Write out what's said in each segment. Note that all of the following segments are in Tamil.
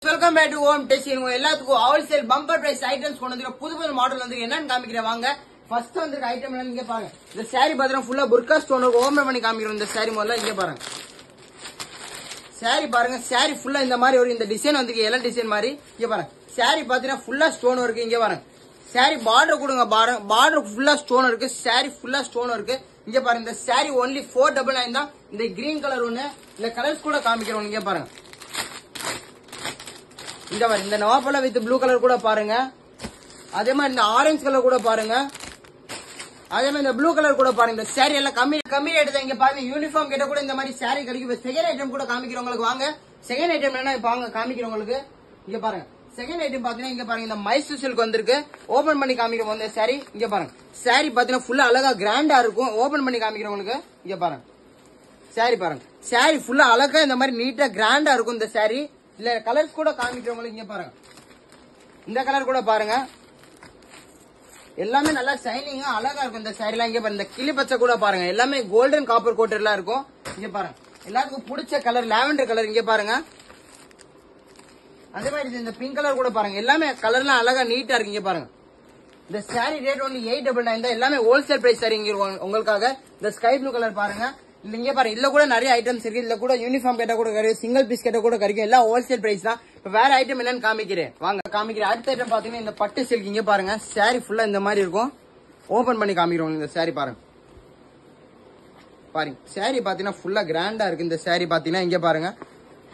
Welcome back to home test. எல்லாத்துக்கும் ஹோல்சேல் பம்பர் பிரைஸ் ஐட்டம்ஸ் கொண்டு வந்து புது புது மாடல் வந்து என்னன்னு காமிக்கிறேன் வாங்க. ஃபர்ஸ்ட் வந்து ஐட்டம் என்னன்னு இங்க பாருங்க. இந்த சாரி பாத்தீங்கன்னா ஃபுல்லா புர்கா ஸ்டோன் ஓபன் பண்ணி காமிக்கிறோம். இந்த சாரி முதல்ல இங்க பாருங்க. சாரி பாருங்க, சாரி ஃபுல்லா இந்த மாதிரி ஒரு இந்த டிசைன் வந்து எல்லாம் டிசைன் மாதிரி இங்க பாருங்க. சாரி பாத்தீங்கன்னா ஃபுல்லா ஸ்டோன் இருக்கு. இங்க பாருங்க சாரி பார்டர் கொடுங்க, பார்டர் ஃபுல்லா ஸ்டோன் இருக்கு. சாரி ஃபுல்லா ஸ்டோன் இருக்கு. இங்க பாருங்க இந்த சாரி ஒன்லி 499 தான். இந்த கிரீன் கலர் ஒண்ணு இந்த கலர்ஸ் கூட காமிக்கிறோம். இங்க பாருங்க இந்த மாதிரி இந்த நவாப்பழம் வித் ப்ளூ கலர் கூட பாருங்க. அதே மாதிரி இந்த ஆரஞ்சு கலர் கூட பாருங்க. அதே மாதிரி இந்த ப்ளூ கலர் கூட பாருங்க. இந்த சாரி எல்லாம் கம்மி ரேட் தான். இங்க பாருங்க யூனிஃபார்ம் கிட்ட கூட இந்த மாதிரி சாரி கிடைக்கும். செகண்ட் ஐட்டம் கூட காமிக்கிறவங்களுக்கு வாங்க. செகண்ட் ஐட்டம் என்ன வாங்க காமிக்கிறவங்களுக்கு இங்க பாருங்க. செகண்ட் ஐட்டம் பாத்தீங்கன்னா இங்க பாருங்க இந்த மைசூர் சில்க் வந்திருக்கு. ஓபன் பண்ணி காமிக்கிறோம் இந்த சாரி. இங்க பாருங்க சாரி பாத்தீங்கன்னா ஃபுல்லா அழகா கிராண்டா இருக்கும். ஓபன் பண்ணி காமிக்கிறவங்களுக்கு இங்க பாருங்க சாரி பாருங்க. சாரி ஃபுல்லா அழகா இந்த மாதிரி நீட்டா கிராண்டா இருக்கும் இந்த சாரி. இல்ல கலர்ஸ் கூட காமிக்கிறவங்களுக்கு இங்க பாருங்க. இந்த கலர் கூட பாருங்க. எல்லாமே நல்லா ஷைனிங்கா அழகா இருக்கும் இந்த சாரி எல்லாம். இங்க பாருங்க இந்த கிளி பச்சை கூட பாருங்க. எல்லாமே கோல்டன் காப்பர் கோட் எல்லாம் இருக்கும். இங்க பாருங்க எல்லாத்துக்கும் பிடிச்ச கலர் லாவெண்டர் கலர். இங்க பாருங்க அதே மாதிரி இந்த பிங்க் கலர் கூட பாருங்க. எல்லாமே கலர்லாம் அழகா நீட்டா இருக்கு. இங்க பாருங்க இந்த சாரி ரேட் ஒன்லி 899 தான். எல்லாமே ஹோல்சேல் பிரைஸ் சாரி உங்களுக்காக. இந்த ஸ்கை ப்ளூ கலர் பாருங்க. இங்க பாருங்க இல்ல கூட நிறைய ஐட்டம்ஸ் இருக்கு. இல்ல கூட யூனிஃபார்ம் கேட்டா கூட கிடைக்கும், சிங்கிள் பீஸ் கேட்டா கூட கிடைக்கும். எல்லாம் ஹோல்சேல் பிரைஸ் தான். இப்ப வேற ஐட்டம் என்னன்னு காமிக்கிறேன் வாங்க. காமிக்கிறேன் அடுத்த ஐட்டம் பாத்தீங்கன்னா இந்த பட்டு சில்க். இங்க பாருங்க சாரி ஃபுல்லா இந்த மாதிரி இருக்கும். ஓபன் பண்ணி காமிக்கிறோம். இந்த சாரி பாருங்க. பாருங்க சாரி பாத்தீங்கன்னா ஃபுல்லா கிராண்டா இருக்கு. இந்த சாரி பாத்தீங்கன்னா இங்க பாருங்க.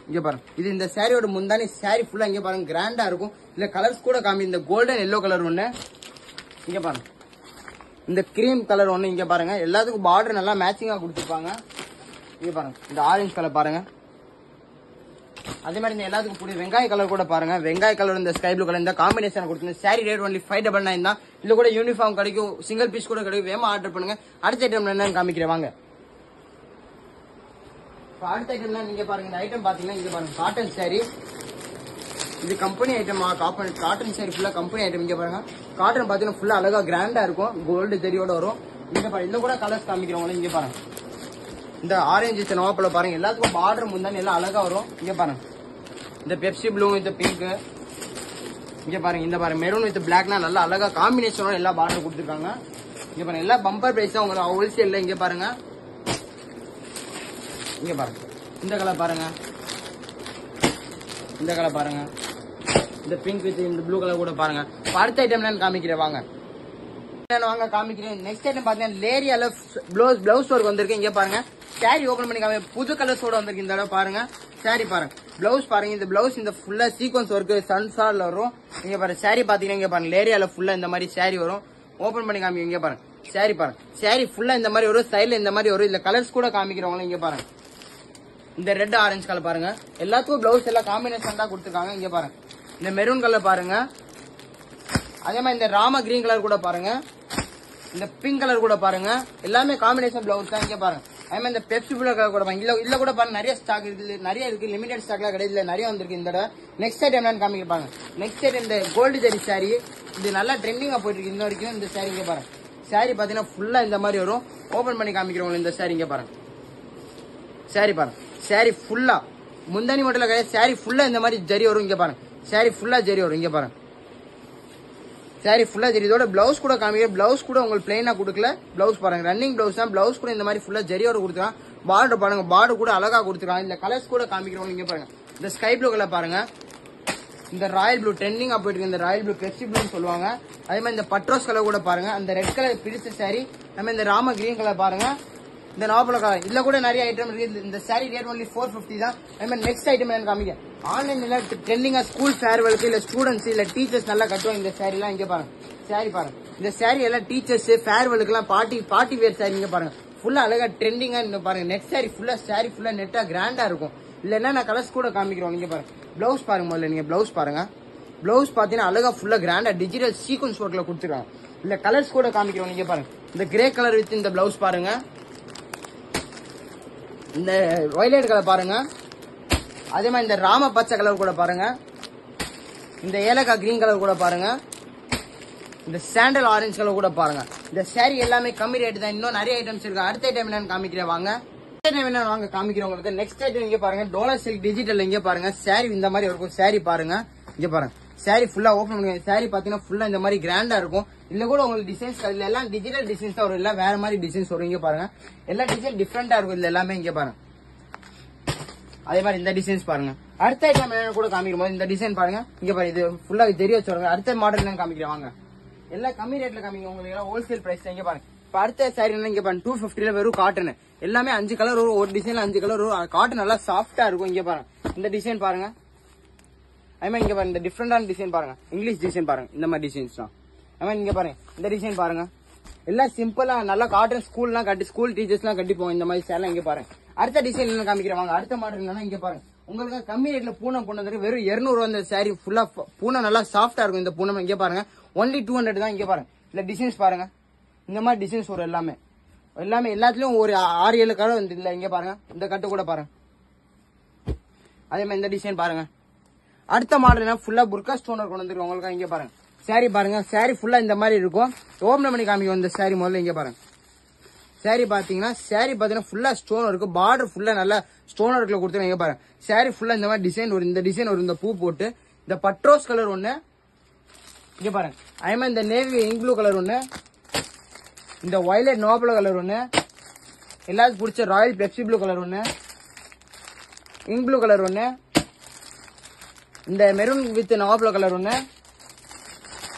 இங்க பாருங்க இது இந்த சாரியோட முந்தானி. சாரி ஃபுல்லா இங்க பாருங்க கிராண்டா இருக்கும். இல்ல கலர்ஸ் கூட காமி. இந்த கோல்டன் எல்லோ கலர் ஒண்ணு இங்க பாருங்க. இந்த கிரீம் கலர் ஒண்ணு இங்க பாருங்க. எல்லாத்துக்கும் பார்டர் நல்லா மேட்சிங்கா கொடுத்துருப்பாங்க. இங்க பாருங்க இந்த ஆரஞ்சு கலர் பாருங்க. அதே மாதிரி இந்த எல்லாத்துக்கும் பிடிச்ச வெங்காய கலர் கூட பாருங்க. வெங்காய கலர் இந்த ஸ்கை ப்ளூ கலர் இந்த காம்பினேஷன் கொடுத்துருங்க. சாரி ரேட் ஒன்லி 599 தான். இதுல கூட யூனிஃபார்ம் கிடைக்கும், சிங்கிள் பீஸ் கூட கிடைக்கும். வேமா ஆர்டர் பண்ணுங்க. அடுத்த ஐட்டம் என்னன்னு காமிக்கிறேன் வாங்க. அடுத்த ஐட்டம்னா நீங்க பாருங்க. இந்த ஐட்டம் பாத்தீங்கன்னா இங்க பாருங்க காட்டன் சாரி. இது கம்பெனி ஐட்டம். காட்டன் சாரி ஃபுல்லா கம்பெனி ஐட்டம். இங்க பாருங்க காட்டன் பாத்தீங்கன்னா ஃபுல்லா அழகா கிராண்டா இருக்கும். கோல்டு தெரியோட வரும். இங்க பாருங்க இந்த கூட கலர்ஸ் காமிக்கிறவங்க. இங்க பாருங்க இந்த ஆரஞ்சு நவாப்பழம் பாருங்க. எல்லாத்துக்கும் பார்டர் முந்தானி எல்லாம் அழகா வரும். இங்க பாருங்க இந்த பெப்சி ப்ளூ வித் பிங்க். இங்க பாருங்க இந்த பாருங்க மெரூன் வித் பிளாக்னா நல்லா அழகா காம்பினேஷனோட எல்லா பார்டர் கொடுத்துருக்காங்க. இங்க பாருங்க எல்லா பம்பர் பிரைஸ் தான் உங்களுக்கு ஹோல்சேல்ல. இங்க பாருங்க இங்க பாருங்க இந்த கலர் பாருங்க. இந்த கலர் பாருங்க. இந்த பிங்க் வித் இந்த ப்ளூ கலர் கூட பாருங்க. அடுத்த ஐட்டம் என்னன்னு காமிக்கிறேன் வாங்க. வாங்க காமிக்கிறேன். நெக்ஸ்ட் ஐட்டம் பாத்தீங்கன்னா லேரியால பிளவுஸ் ஒர்க் வந்திருக்கு. இங்க பாருங்க சாரி ஓபன் பண்ணி காமி. புது கலர்ஸோட வந்திருக்கு. இந்த தடவை பாருங்க சாரி பாருங்க. பிளவுஸ் பாருங்க. இந்த பிளவுஸ் இந்த ஃபுல்லா சீக்வன்ஸ் ஒர்க் சன்சார்ல வரும். இங்க பாருங்க சாரி பாத்தீங்கன்னா இங்க பாருங்க லேரியால ஃபுல்லா இந்த மாதிரி சாரி வரும். ஓபன் பண்ணி காமி. இங்க பாருங்க சாரி பாருங்க. சாரி ஃபுல்லா இந்த மாதிரி வரும். சைடுல இந்த மாதிரி வரும். இல்ல கலர்ஸ் கூட காமிக்கிறவங்க. இங்க பாருங்க இந்த ரெட் ஆரஞ்சு கலர் பாருங்க. எல்லாத்துக்கும் பிளவுஸ் எல்லாம் காம்பினேஷன் தான் கொடுத்துருக்காங்க. இங்க பாருங்க இந்த மெரூன் கலர் பாருங்க. அதே மாதிரி இந்த ராம கிரீன் கலர் கூட பாருங்க. இந்த பிங்க் கலர் கூட பாருங்க. எல்லாமே காம்பினேஷன் பிளவுஸ் தான். இங்க பாருங்க அதே மாதிரி இந்த பெப்சி ப்ளூ கலர் கூட பாருங்க. இல்ல கூட பாருங்க நிறைய ஸ்டாக் இருக்கு. நிறைய இருக்கு. லிமிடெட் ஸ்டாக்லாம் கிடையாது. நிறைய வந்திருக்கு இந்த தடவை. நெக்ஸ்ட் ஐட்டம் என்னன்னு காமிக்க பாருங்க. நெக்ஸ்ட் ஐட்டம் இந்த கோல்டு ஜரி சாரி. இது நல்லா ட்ரெண்டிங்கா போயிட்டு இருக்கு இன்ன வரைக்கும். இந்த சாரி இங்க பாருங்க. சாரி பாத்தீங்கன்னா ஃபுல்லா இந்த மாதிரி வரும். ஓபன் பண்ணி காமிக்கிறவங்க. இந்த சாரி இங்க பாருங்க. சாரி பாருங்க. சாரி ஃபுல்லா முந்தானி மட்டும் கிடையாது. சாரி ஃபுல்லா இந்த மாதிரி ஜரி வரும். இங்க பாருங்க சாரி ஃபுல்லா ஜரி வரும். இங்க பாருங்க சாரி ஃபுல்லா ஜரி. இதோட பிளவுஸ் கூட காமிக்க. பிளவுஸ் கூட உங்களுக்கு பிளைனா கொடுக்கல. பிளவுஸ் பாருங்க ரன்னிங் பிளவுஸ் தான். பிளவுஸ் கூட இந்த மாதிரி ஃபுல்லா ஜரியோட கொடுத்துருக்காங்க. பார்டர் பாருங்க. பார்டர் கூட அழகா கொடுத்துருக்காங்க. இந்த கலர்ஸ் கூட காமிக்கிறவங்க. இங்க பாருங்க இந்த ஸ்கை ப்ளூ கலர் பாருங்க. இந்த ராயல் ப்ளூ ட்ரெண்டிங்கா போயிட்டு இருக்கு. இந்த ராயல் ப்ளூ பெப்சி ப்ளூன்னு சொல்லுவாங்க. அதே மாதிரி இந்த பட்ரோஸ் கலர் கூட பாருங்க. அந்த ரெட் கலர் பிடிச்ச சாரி. நம்ம இந்த ராம கிரீன் கலர் பாருங்க. இந்த நாவப்பழ கலர். இதுல கூட நிறைய ஐட்டம் இருக்கு. இந்த சாரி ரேட் ஒன்லி 450 தான். அதே மாதிரி நெக்ஸ்ட் ஐட்டம் என்னன்னு காமிக்க. ஆன்லைன்ல ட்ரெண்டிங்கா ஸ்கூல் ஃபேர்வெலுக்கு இல்ல ஸ்டூடெண்ட்ஸ் இல்ல டீச்சர்ஸ் நல்லா கட்டுவாங்க. இந்த சாரி எல்லாம் இங்க பாருங்க. சாரி பாருங்க. இந்த சாரி எல்லாம் டீச்சர்ஸ் ஃபேர்வெலுக்கு எல்லாம் பார்ட்டி வேர் சாரி. இங்க பாருங்க ஃபுல்லா அழகா ட்ரெண்டிங்கா இந்த பாருங்க. நெக்ஸ்ட் சாரி ஃபுல்லா நெட்டா கிராண்டா இருக்கும். இல்லன்னா நான் கலர்ஸ் கூட காமிக்கிறோம். இங்க பாருங்க பிளவுஸ் பாருங்க. முதல்ல நீங்க பிளவுஸ் பாருங்க. பிளவுஸ் பாத்தீங்கன்னா அழகா ஃபுல்லா கிராண்டா டிஜிட்டல் சீக்வன்ஸ் ஒர்க்ல கொடுத்துருக்காங்க. இல்ல கலர்ஸ் கூட காமிக்கிறோம். நீங்க பாருங்க இந்த கிரே கலர் வித் இந்த பிளவுஸ் பாருங்க. இந்த வயலட் கலர் பாருங்க. அதே மாதிரி இந்த ராம பச்சை கலர் கூட பாருங்க. இந்த ஏலக்காய் கிரீன் கலர் கூட பாருங்க. இந்த சாண்டல் ஆரஞ்சு கலர் கூட பாருங்க. இந்த சாரி எல்லாமே கம்மி ரேட் தான். இன்னும் நிறைய ஐட்டம்ஸ் இருக்கு. அடுத்த ஐட்டம் என்னன்னு காமிக்கிறேன் வாங்க. வாங்க காமிக்கிறேன் உங்களுக்கு. நெக்ஸ்ட் ஐட்டம் இங்க பாருங்க, டோலா சில்க் டிஜிட்டல். இங்க பாருங்க சாரி இந்த மாதிரி இருக்கும். சாரி பாருங்க, இங்க பாருங்க சாரி ஃபுல்லா ஓபன் பண்ணுங்க. சாரி பாத்தீங்கன்னா ஃபுல்லா இந்த மாதிரி கிராண்டா இருக்கும். இல்ல கூட உங்களுக்கு டிசைன்ஸ் இதுல எல்லாம் டிஜிட்டல் டிசைன்ஸ் தான் வரும், இல்ல வேற மாதிரி டிசைன்ஸ் வரும். இங்க பாருங்க எல்லா டிசைன் டிஃப்ரெண்டா இருக்கும் இதுல எல்லாமே. இங்க பாருங்க அதே மாதிரி இந்த டிசைன்ஸ் பாருங்க. அடுத்த ஐட்டம் என்ன கூட காமிக்கும் போது இந்த டிசைன் பாருங்க. இங்க பாருங்க இது ஃபுல்லா தெரிய வச்சுருங்க. அடுத்த மாடல் என்ன காமிக்கிறேன் வாங்க. எல்லாம் கம்மி ரேட்ல காமிங்க உங்களுக்கு, எல்லாம் ஹோல்சேல் பிரைஸ். இங்க பாருங்க இப்ப அடுத்த சாரி இங்க பாருங்க 250 வெறும் காட்டன். எல்லாமே 5 கலர் வரும், ஒரு டிசைன்ல 5 கலர் வரும். காட்டன் நல்லா சாஃப்டா இருக்கும். இங்க பாருங்க இந்த டிசைன் பாருங்க. அதே மாதிரி இங்க பாருங்க இந்த டிஃப்ரெண்டான டிசைன் பாருங்க, இங்கிலீஷ் டிசைன் பாருங்க. இந்த மாதிரி டிசைன்ஸ் தான். அதே மாதிரி இங்க பாருங்க இந்த டிசைன் பாருங்க. எல்லாம் சிம்பிளா நல்லா காட்டன் ஸ்கூல்லாம் கட்டி, ஸ்கூல் டீச்சர்ஸ் எல்லாம் கட்டிப்போம் இந்த மாதிரி சேலை. இங்க பாருங்க அடுத்த டிசைன் என்ன காமிக்கிறேன் வாங்க. அடுத்த மாடல் என்னன்னா இங்க பாருங்க உங்களுக்கு கம்மி ரேட்ல பூனம் கொண்டு வந்து வெறும் 200 ரூபாய். இந்த சாரி ஃபுல்லா பூனம் நல்லா சாஃப்டா இருக்கும். இந்த பூனம் இங்க பாருங்க ஒன்லி 200 தான். இங்க பாருங்க இல்ல டிசைன்ஸ் பாருங்க, இந்த மாதிரி டிசைன்ஸ் வரும். எல்லாமே எல்லாத்துலயும் ஒரு 6-7 கலர் வந்து இல்ல. இங்க பாருங்க இந்த கட்டு கூட பாருங்க. அதே மாதிரி இந்த டிசைன் பாருங்க. அடுத்த மாடல் ஃபுல்லா புர்கா ஸ்டோனர் கொண்டு வந்துருக்கோம் உங்களுக்கு. இங்க பாருங்க சாரி பாருங்க, சாரி ஃபுல்லா இந்த மாதிரி இருக்கும். ஓபன் பண்ணி காமிக்கும் இந்த சாரி முதல்ல. இங்க பாருங்க சாரி பாத்தீங்கன்னா ஃபுல்லா ஸ்டோன் இருக்கு. பார்டர் ஃபுல்லா நல்லா ஸ்டோன் ஒர்க்ல கொடுத்துருங்க. இங்க பாருங்க சாரி ஃபுல்லா இந்த மாதிரி டிசைன் வரும். இந்த டிசைன் வரும், இந்த பூ போட்டு. இந்த பட்ரோஸ் கலர் ஒண்ணு இங்க பாருங்க. அதே மாதிரி இந்த நேவி இங்க் ப்ளூ கலர் ஒண்ணு, இந்த வயலட் நோபல கலர் ஒண்ணு, எல்லாத்துக்கும் பிடிச்ச ராயல் பெப்சி ப்ளூ கலர் ஒண்ணு, இங்க் ப்ளூ கலர் ஒண்ணு, இந்த மெரூன் வித் நோபல கலர் ஒண்ணு.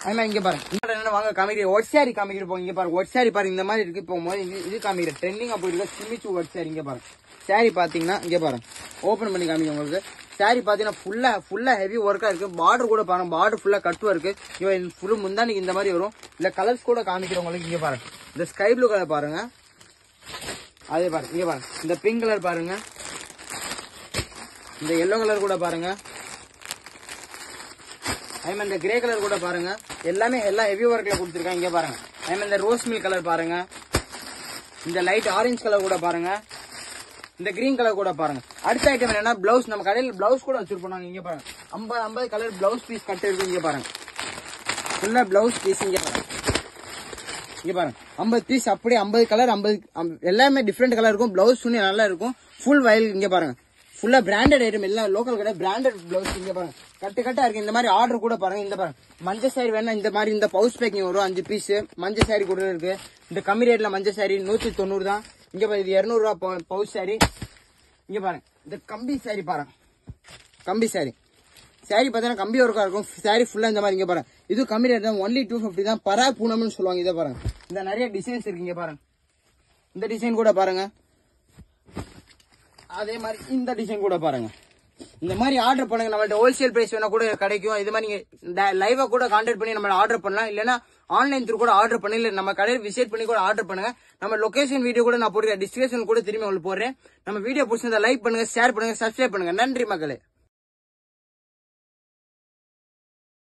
அதே மாதிரி இங்க பாருங்க என்ன வாங்க காமிக்கிறேன். ஒட் சாரி காமிக்கிட்டு போங்க. இங்க பாருங்க ஒட் சாரி பாருங்க இந்த மாதிரி இருக்கு. இப்போ இது காமிக்கிறேன் ட்ரெண்டிங்கா போயிருக்கு சிமிச்சு ஒட் சாரி. இங்க பாருங்க சாரி பாத்தீங்கன்னா இங்க பாருங்க ஓபன் பண்ணி காமிக்க உங்களுக்கு. சாரி பாத்தீங்கன்னா ஃபுல்லா ஹெவி ஒர்க்கா இருக்கு. பார்டர் கூட பாருங்க, பார்டர் ஃபுல்லா கட்டுவா இருக்கு. ஃபுல் முந்தானிக்கு இந்த மாதிரி வரும். இல்ல கலர்ஸ் கூட காமிக்கிறேன் உங்களுக்கு. இங்க பாருங்க இந்த ஸ்கை ப்ளூ கலர் பாருங்க. அதே பாருங்க இங்க பாருங்க இந்த பிங்க் கலர் பாருங்க, இந்த எல்லோ கலர் கூட பாருங்க, அதே மாதிரி இந்த கிரே கலர் கூட பாருங்க. எல்லாமே எல்லாம் ஹெவி ஒர்க்ல கொடுத்துருக்காங்க. இங்க பாருங்க அதே மாதிரி இந்த ரோஸ் மில்க் கலர் பாருங்க, இந்த லைட் ஆரஞ்சு கலர் கூட பாருங்க, இந்த கிரீன் கலர் கூட பாருங்க. அடுத்த ஐட்டம் என்னன்னா பிளவுஸ். நம்ம கடையில் பிளவுஸ் கூட வச்சிருப்போம். இங்க பாருங்க 50 கலர் பிளவுஸ் பீஸ் கட்டு இருக்கு. இங்க பாருங்க ஃபுல்லா பிளவுஸ் பீஸ். இங்க பாருங்க 50 பீஸ் அப்படியே 50 கலர் 50 எல்லாமே டிஃப்ரெண்ட் கலர் இருக்கும். பிளவுஸ் துணி நல்லா இருக்கும். ஃபுல் வயல். இங்க பாருங்க ஃபுல்லா பிராண்டட் ஐட்டம், எல்லாம் லோக்கல் கடை பிராண்டட் பிளவுஸ். இங்க பாருங்க கட்டா இருக்கு. இந்த மாதிரி ஆர்டர் கூட பாருங்க. இந்த பாருங்க மஞ்சள் சாரி வேணா இந்த மாதிரி இந்த பவுச் பேக்கிங் வரும் 5 பீஸ். மஞ்சள் சாரி கூட இருக்கு. இந்த கம்மி ரேட்ல மஞ்சள் சாரி 190 தான். இங்க பாருங்க இது 200 ரூபாய் பவுச் சாரி. இங்க பாருங்க இந்த கம்பி சாரி பாருங்க. கம்பி சாரி பாத்தீங்கன்னா கம்பி ஒர்க்கா இருக்கும். சாரி ஃபுல்லா இந்த மாதிரி. இங்க பாருங்க இது கம்மி ரேட் தான், ஒன்லி 250 தான். பரா பூனம்னு சொல்லுவாங்க. இதை பாருங்க இந்த நிறைய டிசைன்ஸ் இருக்கு. இங்க பாருங்க இந்த டிசைன் கூட பாருங்க. அதே மாதிரி இந்த டிசைன் கூட பாருங்க. இந்த மாதிரி ஆர்டர் பண்ணுங்க. நம்மள்ட்ட ஹோல்சேல் பிரைஸ் வேணா கூட கிடைக்கும். இது மாதிரி நீங்க லைவா கூட கான்டாக்ட் பண்ணி நம்ம ஆர்டர் பண்ணலாம். இல்லன்னா ஆன்லைன் த்ரூ கூட ஆர்டர் பண்ணி, இல்ல நம்ம கடையில் விசிட் பண்ணி கூட ஆர்டர் பண்ணுங்க. நம்ம லொகேஷன் வீடியோ கூட நான் போடுறேன், டிஸ்கிரிப்ஷன் கூட திரும்பி உங்களுக்கு போடுறேன். நம்ம வீடியோ பிடிச்சிருந்தா லைக் பண்ணுங்க, ஷேர் பண்ணுங்க, சப்ஸ்கிரைப் பண்ணுங்க. நன்றி மக்களே.